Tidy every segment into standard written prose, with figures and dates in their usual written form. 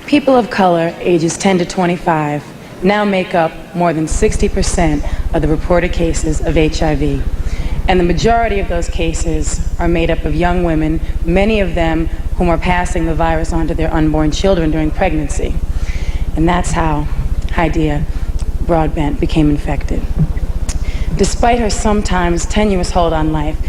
People of color ages 10 to 25 now make up more than 60% of the reported cases of HIV. And the majority of those cases are made up of young women, many of them whom are passing the virus on to their unborn children during pregnancy. And that's how Hydea Broadbent became infected. Despite her sometimes tenuous hold on life,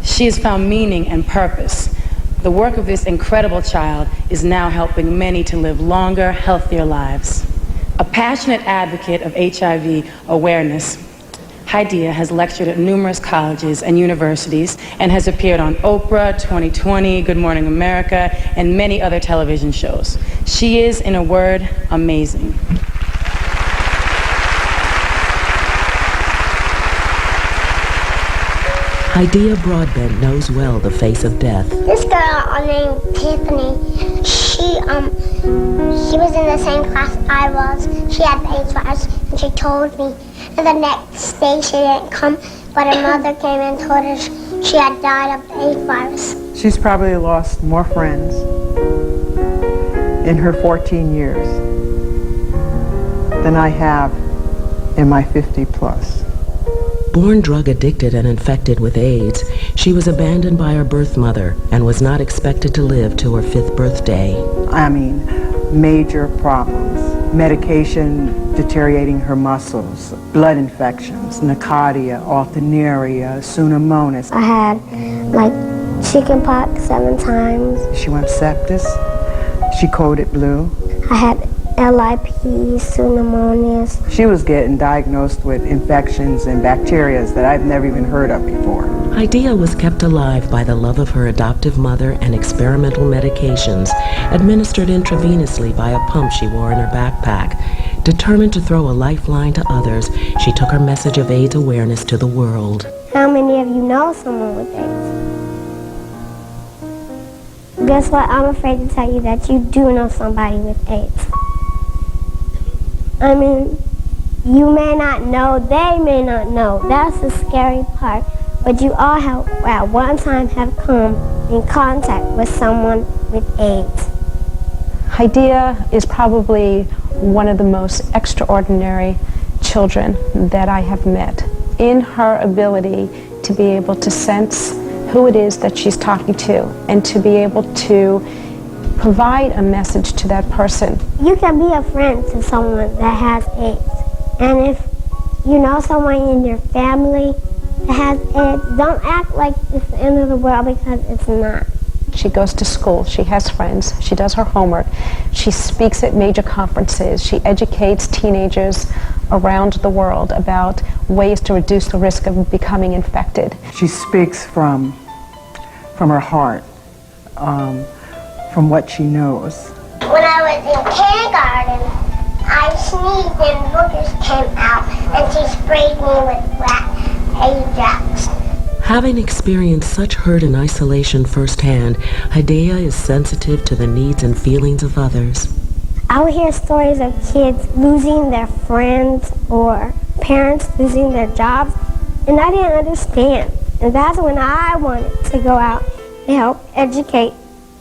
she has found meaning and purpose. The work of this incredible child is now helping many to live longer, healthier lives. A passionate advocate of HIV awareness, Hydea has lectured at numerous colleges and universities and has appeared on Oprah, 2020, Good Morning America, and many other television shows. She is, in a word, amazing. Hydea Broadbent knows well the face of death. This girl named Tiffany, she was in the same class I was. She had the AIDS virus, and she told me. And the next day she didn't come, but her mother came and told her she had died of the AIDS virus. She's probably lost more friends in her 14 years than I have in my 50 plus. Born drug addicted and infected with AIDS, she was abandoned by her birth mother and was not expected to live to her 5th birthday. I mean, major problems. Medication deteriorating her muscles, blood infections, Nicotia, Althneria, Pseudomonas. I had like chickenpox 7 times. She went sepsis. She coded blue. I had LIP, Pseudomonas. She was getting diagnosed with infections and bacteria that I've never even heard of before. Hydea was kept alive by the love of her adoptive mother and experimental medications administered intravenously by a pump she wore in her backpack. Determined to throw a lifeline to others, she took her message of AIDS awareness to the world. How many of you know someone with AIDS? Guess what? I'm afraid to tell you that you do know somebody with AIDS. I mean, you may not know, they may not know. That's the scary part. But you all have, at one time, have come in contact with someone with AIDS. Hydea is probably one of the most extraordinary children that I have met. In her ability to be able to sense who it is that she's talking to and to be able to provide a message to that person. You can be a friend to someone that has AIDS. And if you know someone in your family that has AIDS, don't act like it's the end of the world, because it's not. She goes to school, she has friends, she does her homework, she speaks at major conferences, she educates teenagers around the world about ways to reduce the risk of becoming infected. She speaks from her heart, from what she knows. When I was in kindergarten, I sneezed and boogers came out, and she sprayed me with black Ajax. Having experienced such hurt and isolation firsthand, Hydea is sensitive to the needs and feelings of others. I would hear stories of kids losing their friends or parents losing their jobs, and I didn't understand. And that's when I wanted to go out and help educate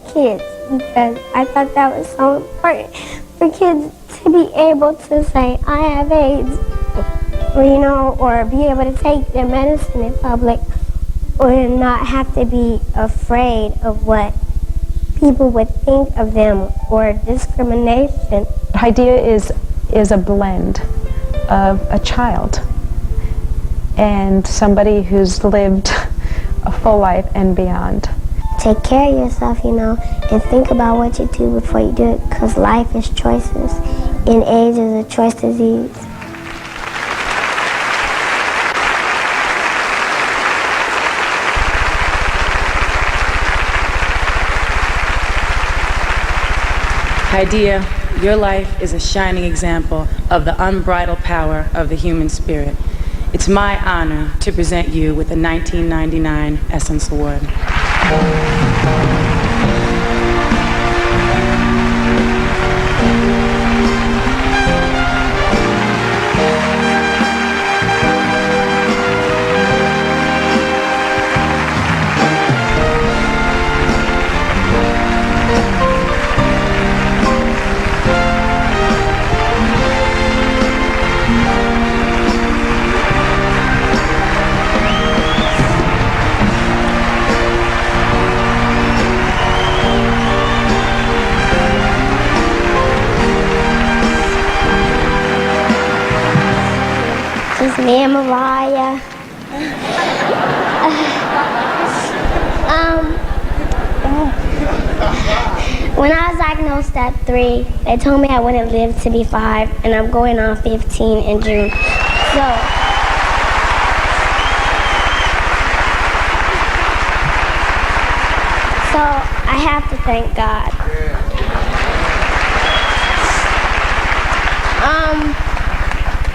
kids, because I thought that was so important for kids to be able to say, I have AIDS, or be able to take their medicine in public, or not have to be afraid of what people would think of them or discrimination. Hydea is a blend of a child and somebody who's lived a full life and beyond. Take care of yourself, and think about what you do before you do it, because life is choices, and AIDS is a choice disease. Hydea, your life is a shining example of the unbridled power of the human spirit. It's my honor to present you with the 1999 Essence Award. It's me and Mariah. When I was diagnosed at 3, they told me I wouldn't live to be 5, and I'm going on 15 in June. So I have to thank God.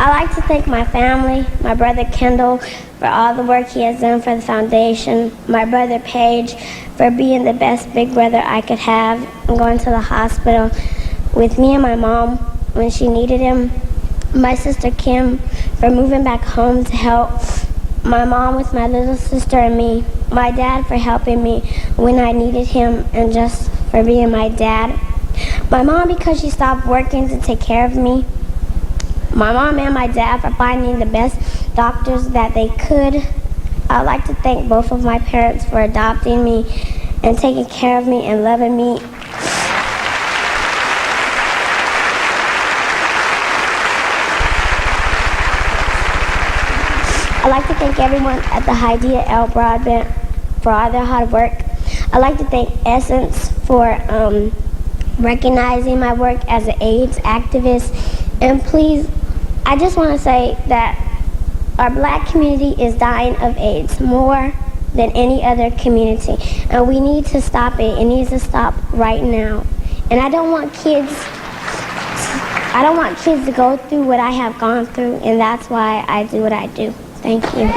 I like to thank my family, my brother Kendall for all the work he has done for the foundation, my brother Paige for being the best big brother I could have and going to the hospital with me and my mom when she needed him, my sister Kim for moving back home to help, my mom with my little sister and me, my dad for helping me when I needed him and just for being my dad, my mom because she stopped working to take care of me, my mom and my dad for finding the best doctors that they could. I'd like to thank both of my parents for adopting me and taking care of me and loving me. I'd like to thank everyone at the Hydea Broadband for all their hard work. I'd like to thank Essence for recognizing my work as an AIDS activist. And please, I just want to say that our black community is dying of AIDS more than any other community. And we need to stop it. It needs to stop right now. And I don't want kids to go through what I have gone through, and that's why I do what I do. Thank you.